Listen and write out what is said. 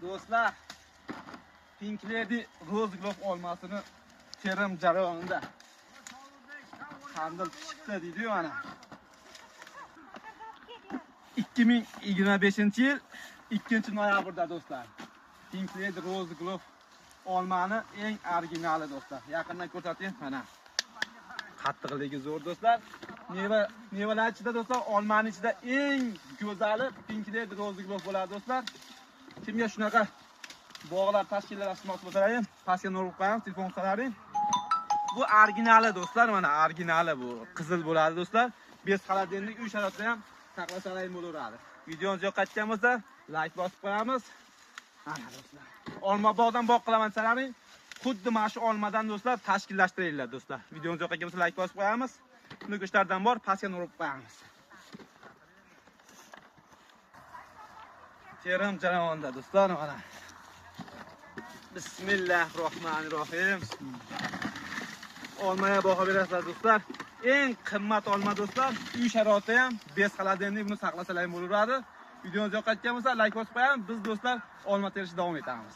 Do'stlar, Pink Lady Rose Globe olmasini terim jarayonida qanday chiqdi deydi-yu ana. 2025-yil 2-noyabrda do'stlar. Pink Lady Rose Globe olmani eng originali do'stlar. Yaqindan ko'rsatayım mana. Qattiqligi zo'r do'stlar. Mevalar ichida do'stlar, olmani ichida eng go'zali Pink Lady Rose Globe bo'ladi do'stlar. Kimga shunaqa bog'lar tashkillashtirmoqchi bo'lsalaring, pastga urib qo'yamiz, telefon qilsalaring. Bu originali do'stlar, mana originali bu. Qizil bo'ladi do'stlar. Bez xolodilnik uy sharoitida ham saqlasalaring bo'laveradi. Videomiz yoqqan bo'lsa, like bosib qo'yamiz. Mana do'stlar. Olma bog'dan bog' qilaman desalaring, xuddi mana shu olmadan do'stlar tashkillashtiringlar do'stlar. Videomiz yoqqan bo'lsa, like bosib qo'yamiz. Buni go'shtlardan bor, pastga urib qo'yamiz. Terim jarayonida do'stlar, mana. Bismillahirrohmanirrohim. Olmaga baho berasizlar do'stlar. Eng qimmat olma do'stlar. Uy sharoitida ham bez xolodilnik buni saqlasalaring bo'laveradi. Videomiz yoqqan bo'lsa, like bosib qo'yamiz. Biz do'stlar olma terishda davom etamiz.